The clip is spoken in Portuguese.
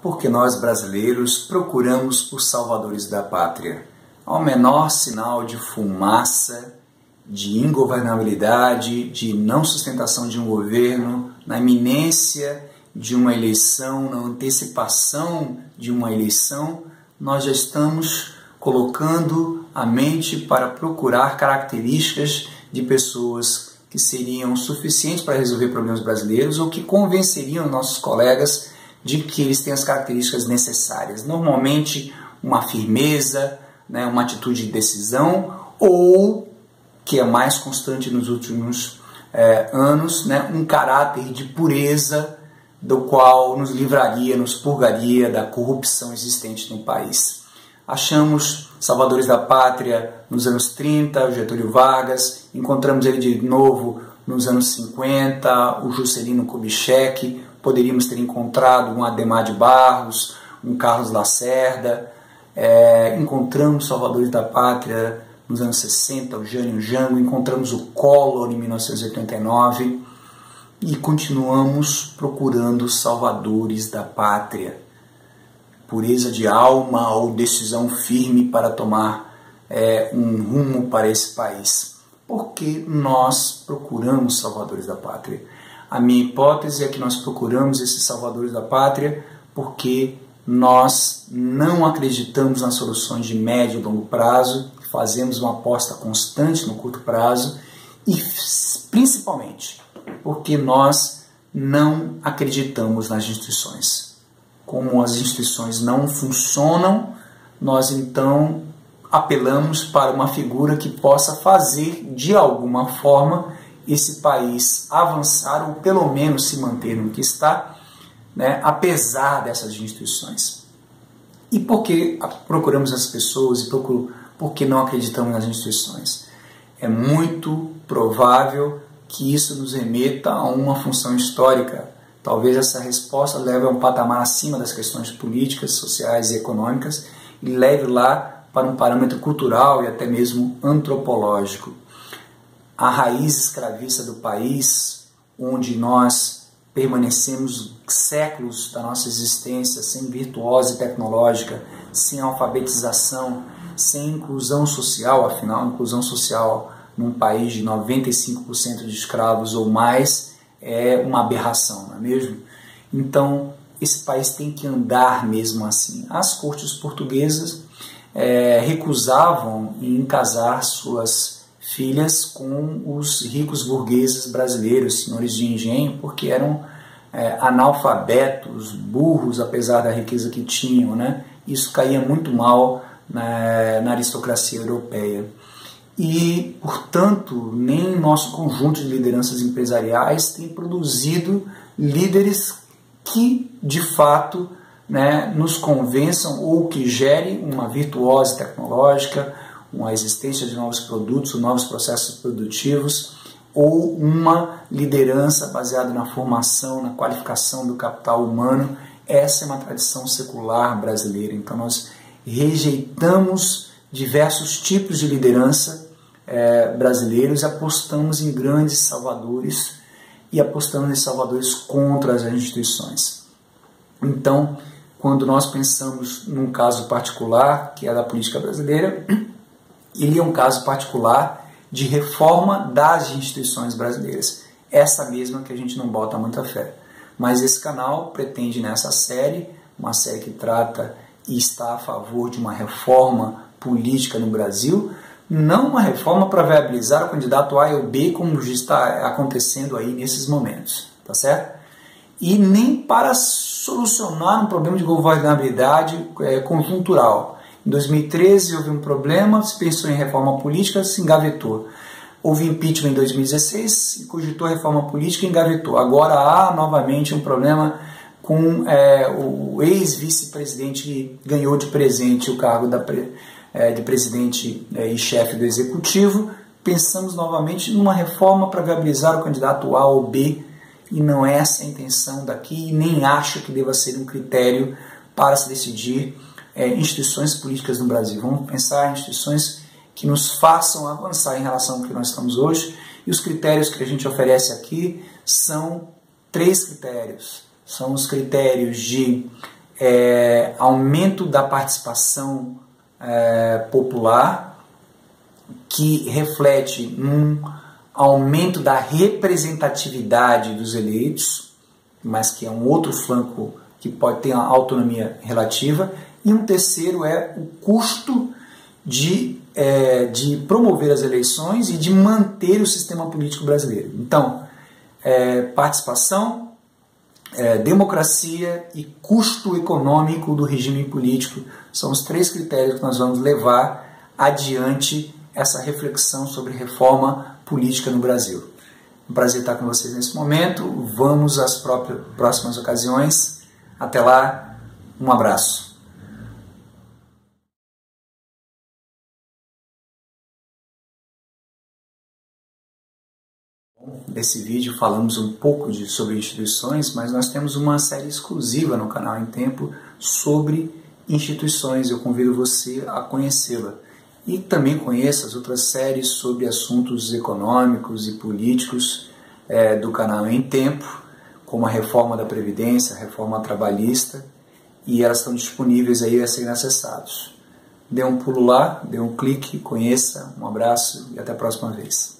Porque nós brasileiros procuramos por salvadores da pátria. Ao menor sinal de fumaça, de ingovernabilidade, de não sustentação de um governo, na iminência de uma eleição, na antecipação de uma eleição, nós já estamos colocando a mente para procurar características de pessoas que seriam suficientes para resolver problemas brasileiros ou que convenceriam nossos colegas de que eles têm as características necessárias. Normalmente uma firmeza, uma atitude de decisão ou, que é mais constante nos últimos anos, um caráter de pureza do qual nos livraria, nos purgaria da corrupção existente no país. Achamos salvadores da pátria nos anos 30, o Getúlio Vargas, encontramos ele de novo nos anos 50, o Juscelino Kubitschek, poderíamos ter encontrado um Adhemar de Barros, um Carlos Lacerda, encontramos salvadores da pátria nos anos 60, o Jânio Jango, encontramos o Collor em 1989 e continuamos procurando salvadores da pátria. Pureza de alma ou decisão firme para tomar um rumo para esse país. Porque nós procuramos salvadores da pátria. A minha hipótese é que nós procuramos esses salvadores da pátria porque nós não acreditamos nas soluções de médio e longo prazo, fazemos uma aposta constante no curto prazo e principalmente porque nós não acreditamos nas instituições. Como as instituições não funcionam, nós então apelamos para uma figura que possa fazer de alguma forma esse país avançar ou pelo menos se manter no que está, apesar dessas instituições. E por que procuramos as pessoas e por que não acreditamos nas instituições? É muito provável que isso nos remeta a uma função histórica. Talvez essa resposta leve a um patamar acima das questões políticas, sociais e econômicas e leve lá para um parâmetro cultural e até mesmo antropológico. A raiz escravista do país, onde nós permanecemos séculos da nossa existência sem virtuose tecnológica, sem alfabetização, sem inclusão social, afinal, inclusão social num país de 95% de escravos ou mais é uma aberração, não é mesmo? Então, esse país tem que andar mesmo assim. As cortes portuguesas recusavam em casar suas filhas com os ricos burgueses brasileiros, senhores de engenho, porque eram analfabetos, burros, apesar da riqueza que tinham, Isso caía muito mal na aristocracia europeia. E, portanto, nem nosso conjunto de lideranças empresariais tem produzido líderes que, de fato, nos convençam ou que gerem uma virtuose tecnológica, uma existência de novos produtos, novos processos produtivos, ou uma liderança baseada na formação, na qualificação do capital humano. Essa é uma tradição secular brasileira. Então nós rejeitamos diversos tipos de liderança brasileiros e apostamos em grandes salvadores e apostamos em salvadores contra as instituições. Então, quando nós pensamos num caso particular, que é da política brasileira, ele é um caso particular de reforma das instituições brasileiras. Essa mesma que a gente não bota muita fé. Mas esse canal pretende nessa série, uma série que trata e está a favor de uma reforma política no Brasil, não uma reforma para viabilizar o candidato A ou B, como está acontecendo aí nesses momentos, tá certo? E nem para solucionar um problema de governabilidade conjuntural. Em 2013 houve um problema, se pensou em reforma política, se engavetou. Houve impeachment em 2016, se cogitou reforma política e engavetou. Agora há novamente um problema com o ex-vice-presidente que ganhou de presente o cargo de presidente e chefe do executivo. Pensamos novamente numa reforma para viabilizar o candidato A ou B, e não é essa a intenção daqui, e nem acho que deva ser um critério para se decidir instituições políticas no Brasil. Vamos pensar em instituições que nos façam avançar em relação ao que nós estamos hoje, e os critérios que a gente oferece aqui são 3 critérios. São os critérios de aumento da participação popular, que reflete um aumento da representatividade dos eleitos, mas que é um outro flanco que pode ter uma autonomia relativa, e um terceiro é o custo de promover as eleições e de manter o sistema político brasileiro. Então, participação, democracia e custo econômico do regime político são os 3 critérios que nós vamos levar adiante essa reflexão sobre reforma política no Brasil. Um prazer estar com vocês nesse momento. Vamos às próximas ocasiões. Até lá, um abraço. Nesse vídeo falamos um pouco sobre instituições, mas nós temos uma série exclusiva no canal Em Tempo sobre instituições. Eu convido você a conhecê-la. E também conheça as outras séries sobre assuntos econômicos e políticos do canal Em Tempo, como a reforma da Previdência, a reforma trabalhista, e elas estão disponíveis aí a serem acessados. Dê um pulo lá, dê um clique, conheça, um abraço e até a próxima vez.